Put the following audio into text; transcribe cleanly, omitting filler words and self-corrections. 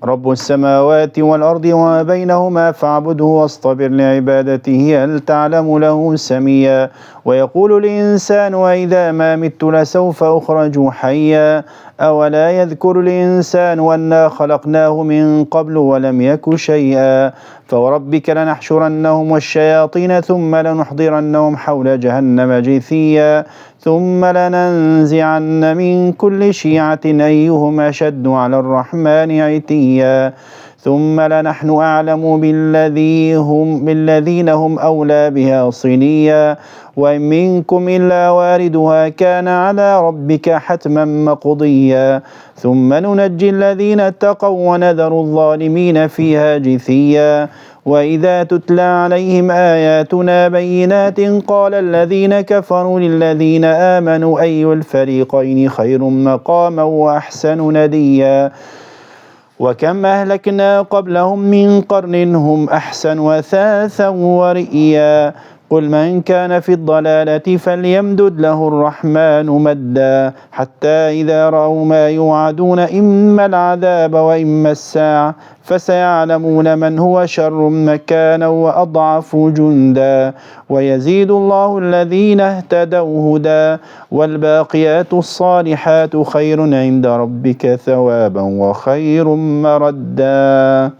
رب السماوات والأرض وما بينهما فاعبده واصطبر لعبادته هل تعلم له سميا ويقول الإنسان وإذا ما مت لسوف أخرج حيا أولا يذكر الإنسان أنا خلقناه من قبل ولم يك شيئا فوربك لنحشرنهم والشياطين ثم لنحضرنهم حول جهنم جثيا ثم لننزعن من كل شيعة أيهم أشد على الرحمن عتيا ثم لنحن أعلم بالذين هم أولى بها صليا وإن منكم إلا واردها كان على ربك حتما مقضيا ثم ننجي الذين اتقوا ونذر الظالمين فيها جثيا وإذا تتلى عليهم آياتنا بينات قال الذين كفروا للذين آمنوا أي الفريقين خير مقاما وأحسن نديا وكم أهلكنا قبلهم من قرن هم أحسن أثاثا ورئيا قل من كان في الضلالة فليمدد له الرحمن مدا حتى إذا رأوا ما يوعدون إما العذاب وإما الساعة فسيعلمون من هو شر مكانا وأضعف جندا ويزيد الله الذين اهتدوا هدى والباقيات الصالحات خير عند ربك ثوابا وخير مردا.